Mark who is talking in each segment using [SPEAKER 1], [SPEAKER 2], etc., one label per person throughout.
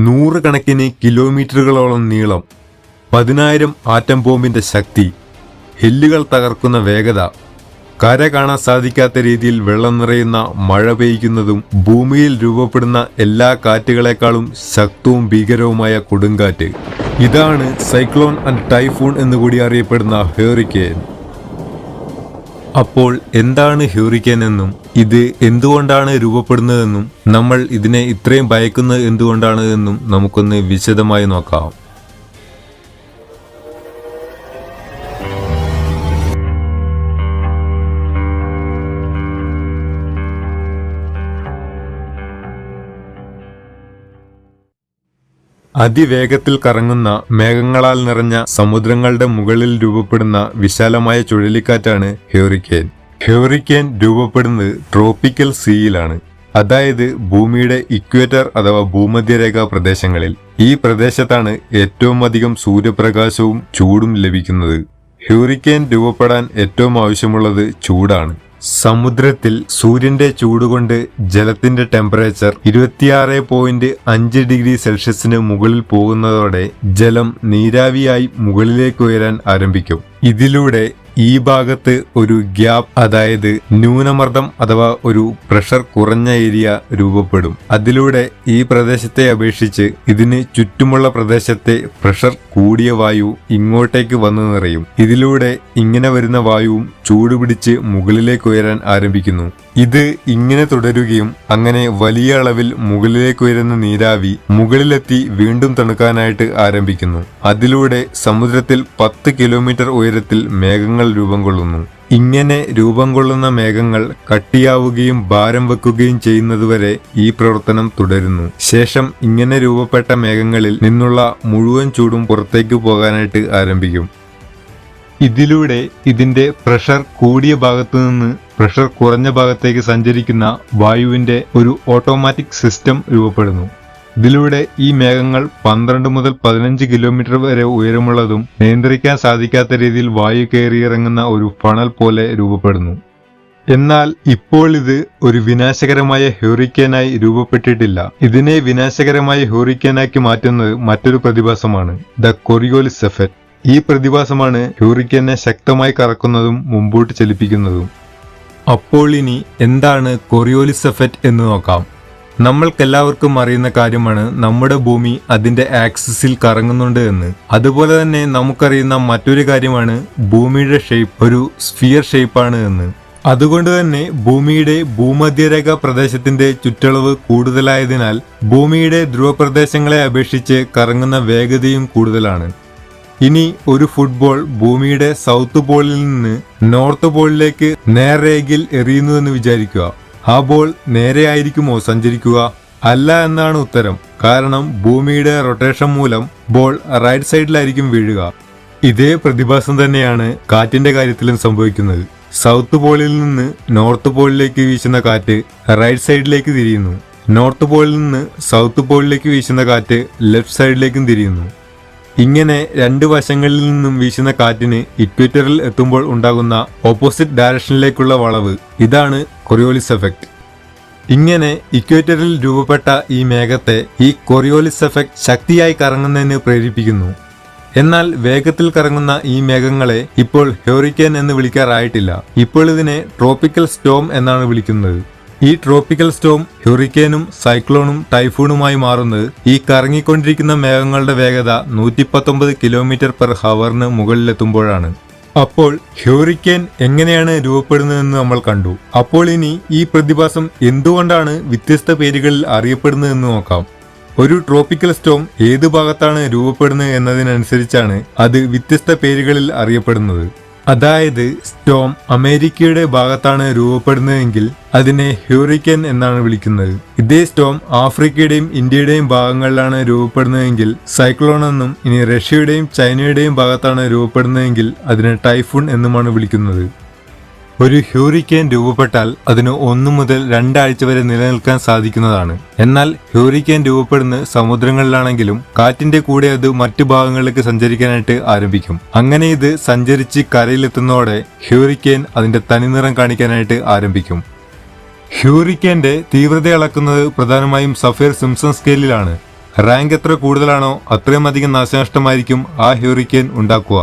[SPEAKER 1] നൂറുകണക്കിന് കിലോമീറ്ററുകളോളം നീളം, 10,000 ആറ്റം ബോംബിന്റെ ശക്തി, ഹില്ലുകൾ തകർക്കുന്ന വേഗത, കര കാണാൻ സാധിക്കാത്ത രീതിയിൽ വെള്ളം നിറയുന്ന മഴ പെയ്യ്ക്കുന്നതും ഭൂമിയിൽ രൂപപ്പെടുന്ന എല്ലാ കാറ്റുകളെക്കാളും ശക്തവും ഭീകരവുമായ കൊടുങ്കാറ്റ്. ഇതാണ് സൈക്ലോൺ ആൻഡ് ടൈഫൂൺ എന്നുകൂടി അറിയപ്പെടുന്ന ഹ്യൂറിക്കെയിൻ. അപ്പോൾ എന്താണ് ഹ്യൂറിക്കെയിൻ എന്നും ഇത് എന്തുകൊണ്ടാണ് രൂപപ്പെടുന്നതെന്നും നമ്മൾ ഇതിനെ ഇത്രയും ഭയക്കുന്നത് എന്തുകൊണ്ടാണ് എന്നും നമുക്കൊന്ന് വിശദമായി നോക്കാം. അതിവേഗത്തിൽ കറങ്ങുന്ന മേഘങ്ങളാൽ നിറഞ്ഞ സമുദ്രങ്ങളുടെ മുകളിൽ രൂപപ്പെടുന്ന വിശാലമായ ചുഴലിക്കാറ്റാണ് ഹ്യൂറിക്കെയിൻ. ഹ്യൂറിക്കെയിൻ രൂപപ്പെടുന്നത് ട്രോപ്പിക്കൽ സീയിലാണ്, അതായത് ഭൂമിയുടെ ഇക്വേറ്റർ അഥവാ ഭൂമധ്യരേഖാ പ്രദേശങ്ങളിൽ. ഈ പ്രദേശത്താണ് ഏറ്റവും അധികം സൂര്യപ്രകാശവും ചൂടും ലഭിക്കുന്നത്. ഹ്യൂറിക്കെയിൻ രൂപപ്പെടാൻ ഏറ്റവും ആവശ്യമുള്ളത് ചൂടാണ്. സമുദ്രത്തിൽ സൂര്യന്റെ ചൂടുകൊണ്ട് ജലത്തിന്റെ ടെമ്പറേച്ചർ 26.5 ഡിഗ്രി സെൽഷ്യസിന് മുകളിൽ പോകുന്നതോടെ ജലം നീരാവിയായി മുകളിലേക്ക് ഉയരാൻ ആരംഭിക്കും. ഇതിലൂടെ ഈ ഭാഗത്ത് ഒരു ഗ്യാപ്പ്, അതായത് ന്യൂനമർദ്ദം അഥവാ ഒരു പ്രഷർ കുറഞ്ഞ ഏരിയ രൂപപ്പെടും. അതിലൂടെ ഈ പ്രദേശത്തെ അപേക്ഷിച്ച് ഇതിന് ചുറ്റുമുള്ള പ്രദേശത്തെ പ്രഷർ കൂടിയ വായു ഇങ്ങോട്ടേക്ക് വന്നു നിറയും. ഇതിലൂടെ ഇങ്ങനെ വരുന്ന വായുവും ചൂടുപിടിച്ച് മുകളിലേക്ക് ഉയരാൻ ആരംഭിക്കുന്നു. ഇത് ഇങ്ങനെ തുടരുകയും അങ്ങനെ വലിയ അളവിൽ മുകളിലേക്ക് ഉയരുന്ന നീരാവി മുകളിലെത്തി വീണ്ടും തണുക്കാനായിട്ട് ആരംഭിക്കുന്നു. അതിലൂടെ സമുദ്രത്തിൽ 10 കിലോമീറ്റർ ഉയരത്തിൽ മേഘങ്ങൾ രൂപം കൊള്ളുന്നു. ഇങ്ങനെ രൂപം കൊള്ളുന്ന മേഘങ്ങൾ കട്ടിയാവുകയും ഭാരം വെക്കുകയും ചെയ്യുന്നതുവരെ ഈ പ്രവർത്തനം തുടരുന്നു. ശേഷം ഇങ്ങനെ രൂപപ്പെട്ട മേഘങ്ങളിൽ നിന്നുള്ള മുഴുവൻ ചൂടും പുറത്തേക്ക് പോകാനായിട്ട് ആരംഭിക്കും. ഇതിലൂടെ ഇതിന്റെ പ്രഷർ കൂടിയ ഭാഗത്തു നിന്ന് പ്രഷർ കുറഞ്ഞ ഭാഗത്തേക്ക് സഞ്ചരിക്കുന്ന വായുവിന്റെ ഒരു ഓട്ടോമാറ്റിക് സിസ്റ്റം രൂപപ്പെടുന്നു. ഇതിലൂടെ ഈ മേഘങ്ങൾ 12 മുതൽ 15 കിലോമീറ്റർ വരെ ഉയരമുള്ളതും നിയന്ത്രിക്കാൻ സാധിക്കാത്ത രീതിയിൽ വായു കയറിയിറങ്ങുന്ന ഒരു ഫണൽ പോലെ രൂപപ്പെടുന്നു. എന്നാൽ ഇപ്പോൾ ഇത് ഒരു വിനാശകരമായ ഹ്യൂറിക്കെയിനായി രൂപപ്പെട്ടിട്ടില്ല. ഇതിനെ വിനാശകരമായ ഹ്യൂറിക്കെയിനാക്കി മാറ്റുന്നത് മറ്റൊരു പ്രതിഭാസമാണ്, ദ കോറിയോലിസ് എഫക്റ്റ്. ഈ പ്രതിഭാസമാണ് ഹ്യൂറിക്കെയിനെ ശക്തമായി കറക്കുന്നതും മുമ്പോട്ട് ചലിപ്പിക്കുന്നതും. അപ്പോൾ ഇനി എന്താണ് കോറിയോലിസ് എഫക്റ്റ് എന്ന് നോക്കാം. നമ്മൾക്കെല്ലാവർക്കും അറിയുന്ന കാര്യമാണ് നമ്മുടെ ഭൂമി അതിന്റെ ആക്സിസിൽ കറങ്ങുന്നുണ്ട് എന്ന്. അതുപോലെ തന്നെ നമുക്കറിയുന്ന മറ്റൊരു കാര്യമാണ് ഭൂമിയുടെ ഷേപ്പ് ഒരു സ്ഫിയർ ഷേപ്പാണ് എന്ന്. അതുകൊണ്ട് തന്നെ ഭൂമിയുടെ ഭൂമധ്യരേഖ പ്രദേശത്തിന്റെ ചുറ്റളവ് കൂടുതലായതിനാൽ ഭൂമിയുടെ ധ്രുവപ്രദേശങ്ങളെ അപേക്ഷിച്ച് കറങ്ങുന്ന വേഗതയും കൂടുതലാണ്. ഇനി ഒരു ഫുട്ബോൾ ഭൂമിയുടെ സൗത്ത് പോളിൽ നിന്ന് നോർത്ത് പോളിലേക്ക് നേർരേഖയിൽ എറിയുന്നുവെന്ന് വിചാരിക്കുക. ആ ബോൾ നേരെയായിരിക്കുമോ സഞ്ചരിക്കുക? അല്ല എന്നാണ് ഉത്തരം. കാരണം ഭൂമിയുടെ റൊട്ടേഷൻ മൂലം ബോൾ റൈറ്റ് സൈഡിലായിരിക്കും വീഴുക. ഇതേ പ്രതിഭാസം തന്നെയാണ് കാറ്റിന്റെ കാര്യത്തിലും സംഭവിക്കുന്നത്. സൗത്ത് പോളിൽ നിന്ന് നോർത്ത് പോളിലേക്ക് വീശുന്ന കാറ്റ് റൈറ്റ് സൈഡിലേക്ക് തിരിയുന്നു. നോർത്ത് പോളിൽ നിന്ന് സൗത്ത് പോളിലേക്ക് വീശുന്ന കാറ്റ് ലെഫ്റ്റ് സൈഡിലേക്കും തിരിയുന്നു. ഇങ്ങനെ രണ്ട് വശങ്ങളിൽ നിന്നും വീശുന്ന കാറ്റിന് ഇക്വേറ്ററിൽ എത്തുമ്പോൾ ഉണ്ടാകുന്ന ഓപ്പോസിറ്റ് ഡയറക്ഷനിലേക്കുള്ള വളവ്, ഇതാണ് കോറിയോലിസ് എഫക്റ്റ്. ഇങ്ങനെ ഇക്വേറ്ററിൽ രൂപപ്പെട്ട ഈ മേഘത്തെ ഈ കോറിയോലിസ് എഫക്റ്റ് ശക്തിയായി കറങ്ങുന്നതിന് പ്രേരിപ്പിക്കുന്നു. എന്നാൽ വേഗത്തിൽ കറങ്ങുന്ന ഈ മേഘങ്ങളെ ഇപ്പോൾ ഹ്യൂറിക്കെയിൻ എന്ന് വിളിക്കാറായിട്ടില്ല. ഇപ്പോൾ ഇതിനെ ട്രോപ്പിക്കൽ സ്റ്റോം എന്നാണ് വിളിക്കുന്നത്. ഈ ട്രോപ്പിക്കൽ സ്റ്റോം ഹ്യൂറിക്കെയിനും സൈക്ലോണും ടൈഫൂണുമായി മാറുന്നത് ഈ കറങ്ങിക്കൊണ്ടിരിക്കുന്ന മേഘങ്ങളുടെ വേഗത 119 കിലോമീറ്റർ പെർ ഹവറിന് മുകളിലെത്തുമ്പോഴാണ്. അപ്പോൾ ഹ്യൂറിക്കെയിൻ എങ്ങനെയാണ് രൂപപ്പെടുന്നതെന്ന് നമ്മൾ കണ്ടു. അപ്പോൾ ഇനി ഈ പ്രതിഭാസം എന്തുകൊണ്ടാണ് വ്യത്യസ്ത പേരുകളിൽ അറിയപ്പെടുന്നതെന്ന് നോക്കാം. ഒരു ട്രോപ്പിക്കൽ സ്റ്റോം ഏത് ഭാഗത്താണ് രൂപപ്പെടുന്നത് എന്നതിനനുസരിച്ചാണ് അത് വ്യത്യസ്ത പേരുകളിൽ അറിയപ്പെടുന്നത്. അതായത് സ്റ്റോം അമേരിക്കയുടെ ഭാഗത്താണ് രൂപപ്പെടുന്നതെങ്കിൽ അതിനെ ഹ്യൂറിക്കെയിൻ എന്നാണ് വിളിക്കുന്നത്. ഇതേ സ്റ്റോം ആഫ്രിക്കയുടെയും ഇന്ത്യയുടെയും ഭാഗങ്ങളിലാണ് രൂപപ്പെടുന്നതെങ്കിൽ സൈക്ലോൺ എന്നും, ഇനി റഷ്യയുടെയും ചൈനയുടെയും ഭാഗത്താണ് രൂപപ്പെടുന്നതെങ്കിൽ അതിനെ ടൈഫൂൺ എന്നുമാണ് വിളിക്കുന്നത്. ഒരു ഹ്യൂറിക്കെയിൻ രൂപപ്പെട്ടാൽ അതിന് 1 മുതൽ 2 ആഴ്ച വരെ നിലനിൽക്കാൻ സാധിക്കുന്നതാണ്. എന്നാൽ ഹ്യൂറിക്കെയിൻ രൂപപ്പെടുന്ന സമുദ്രങ്ങളിലാണെങ്കിലും കാറ്റിന്റെ കൂടെ അത് മറ്റു ഭാഗങ്ങളിലേക്ക് സഞ്ചരിക്കാനായിട്ട് ആരംഭിക്കും. അങ്ങനെ ഇത് സഞ്ചരിച്ച് കരയിലെത്തുന്നതോടെ ഹ്യൂറിക്കെയിൻ അതിന്റെ തനിനിറം കാണിക്കാനായിട്ട് ആരംഭിക്കും. ഹ്യൂറിക്കെയിന്റെ തീവ്രത അളക്കുന്നത് പ്രധാനമായും സഫിയർ സിംപ്സൺ സ്കെയിലിലാണ്. റാങ്ക് എത്ര കൂടുതലാണോ അത്രയും അധികം നാശനഷ്ടമായിരിക്കും ആ ഹ്യൂറിക്കേൻ ഉണ്ടാക്കുക.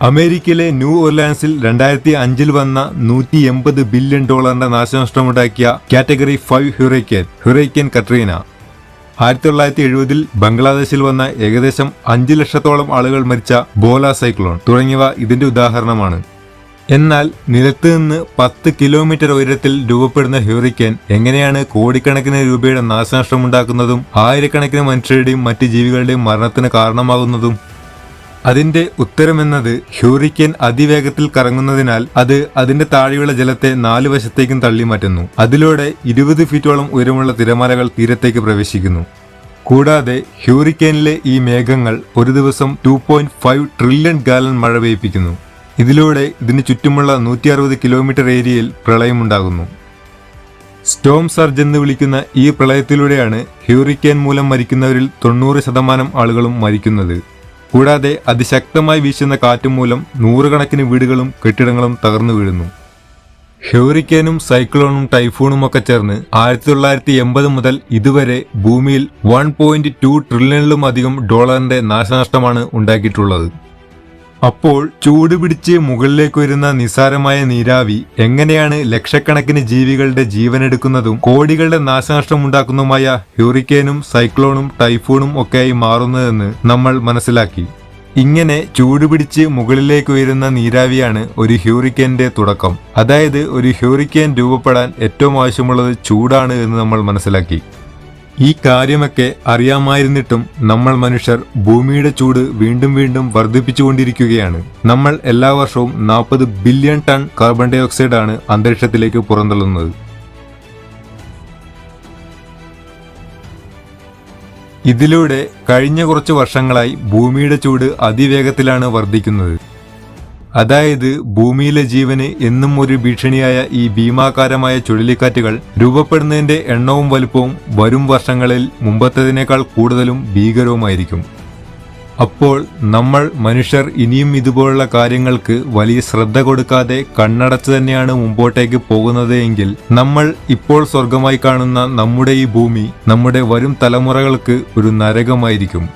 [SPEAKER 1] അമേരിക്കയിലെ ന്യൂ ഓർലാൻസിൽ 2005 വന്ന $180 ബില്യൺ നാശനഷ്ടമുണ്ടാക്കിയ കാറ്റഗറി 5 ഹ്യൂറിക്കേൻ കട്രീന. 1970 ബംഗ്ലാദേശിൽ വന്ന ഏകദേശം 5 ലക്ഷത്തോളം ആളുകൾ മരിച്ച ബോല സൈക്ലോൺ തുടങ്ങിയവ ഇതിന്റെ ഉദാഹരണമാണ്. എന്നാൽ നിലത്ത് നിന്ന് 10 കിലോമീറ്റർ ഉയരത്തിൽ രൂപപ്പെടുന്ന ഹ്യൂറിക്കേൻ എങ്ങനെയാണ് കോടിക്കണക്കിന് രൂപയുടെ നാശനഷ്ടമുണ്ടാക്കുന്നതും ആയിരക്കണക്കിന് മനുഷ്യരുടെയും മറ്റ് ജീവികളുടെയും മരണത്തിന് കാരണമാകുന്നതും? അതിന്റെ ഉത്തരമെന്നത് ഹ്യൂറിക്കേൻ അതിവേഗത്തിൽ കറങ്ങുന്നതിനാൽ അത് അതിന്റെ താഴെയുള്ള ജലത്തെ 4 വശത്തേക്കും തള്ളിമാറ്റുന്നു. അതിലൂടെ 20 ഫീറ്റോളം ഉയരമുള്ള തിരമാലകൾ തീരത്തേക്ക് പ്രവേശിക്കുന്നു. കൂടാതെ ഹ്യൂറിക്കേനിലെ ഈ മേഘങ്ങൾ ഒരു ദിവസം 2.5 ട്രില്യൺ ഗാലൻ മഴ പെയ്യിപ്പിക്കുന്നു. ഇതിലൂടെ ഇതിന് ചുറ്റുമുള്ള 160 കിലോമീറ്റർ ഏരിയയിൽ പ്രളയമുണ്ടാകുന്നു. സ്റ്റോം സർജ് എന്ന് വിളിക്കുന്ന ഈ പ്രളയത്തിലൂടെയാണ് ഹ്യൂറിക്കേൻ മൂലം മരിക്കുന്നവരിൽ 90% ആളുകളും മരിക്കുന്നത്. കൂടാതെ അതിശക്തമായി വീശുന്ന കാറ്റ് മൂലം 100 കണക്കിന് വീടുകളും കെട്ടിടങ്ങളും തകർന്നു വീഴുന്നു. ഹ്യൂറിക്കേനും സൈക്ലോണും ടൈഫൂണും ഒക്കെ ചേർന്ന് 1980 മുതൽ ഇതുവരെ ഭൂമിയിൽ $1.2 ട്രില്യണിലും അധികം നാശനഷ്ടമാണ് ഉണ്ടാക്കിയിട്ടുള്ളത്. അപ്പോൾ ചൂടുപിടിച്ച് മുകളിലേക്ക് വരുന്ന നിസാരമായ നീരാവി എങ്ങനെയാണ് ലക്ഷക്കണക്കിന് ജീവികളുടെ ജീവനെടുക്കുന്നതും കോടികളുടെ നാശനഷ്ടമുണ്ടാക്കുന്നതുമായ ഹ്യൂറിക്കേനും സൈക്ലോണും ടൈഫൂണും ഒക്കെയായി മാറുന്നതെന്ന് നമ്മൾ മനസ്സിലാക്കി. ഇങ്ങനെ ചൂടുപിടിച്ച് മുകളിലേക്ക് ഉയരുന്ന നീരാവിയാണ് ഒരു ഹ്യൂറിക്കേന്റെ തുടക്കം. അതായത് ഒരു ഹ്യൂറിക്കേൻ രൂപപ്പെടാൻ ഏറ്റവും ആവശ്യമുള്ളത് ചൂടാണ് എന്ന് നമ്മൾ മനസ്സിലാക്കി. ഈ കാര്യമൊക്കെ അറിയാമായിരുന്നിട്ടും നമ്മൾ മനുഷ്യർ ഭൂമിയുടെ ചൂട് വീണ്ടും വീണ്ടും വർദ്ധിപ്പിച്ചുകൊണ്ടിരിക്കുകയാണ്. നമ്മൾ എല്ലാ വർഷവും 40 billion ton carbon dioxide ആണ് അന്തരീക്ഷത്തിലേക്ക് പുറന്തള്ളുന്നത്. ഇതിലൂടെ കഴിഞ്ഞ കുറച്ച് വർഷങ്ങളായി ഭൂമിയുടെ ചൂട് അതിവേഗത്തിലാണ് വർദ്ധിക്കുന്നത്. അതായത് ഭൂമിയിലെ ജീവന് എന്നും ഒരു ഭീഷണിയായ ഈ ഭീമാകാരമായ ചുഴലിക്കാറ്റുകൾ രൂപപ്പെടുന്നതിന്റെ എണ്ണവും വലുപ്പവും വരും വർഷങ്ങളിൽ മുമ്പത്തേതിനേക്കാൾ കൂടുതലും ഭീകരവുമായിരിക്കും. അപ്പോൾ നമ്മൾ മനുഷ്യർ ഇനിയും ഇതുപോലുള്ള കാര്യങ്ങൾക്ക് വലിയ ശ്രദ്ധ കൊടുക്കാതെ കണ്ണടച്ച് തന്നെയാണ് മുമ്പോട്ടേക്ക് പോകുന്നത് എങ്കിൽ നമ്മൾ ഇപ്പോൾ സ്വർഗമായി കാണുന്ന നമ്മുടെ ഈ ഭൂമി നമ്മുടെ വരും തലമുറകൾക്ക് ഒരു നരകമായിരിക്കും.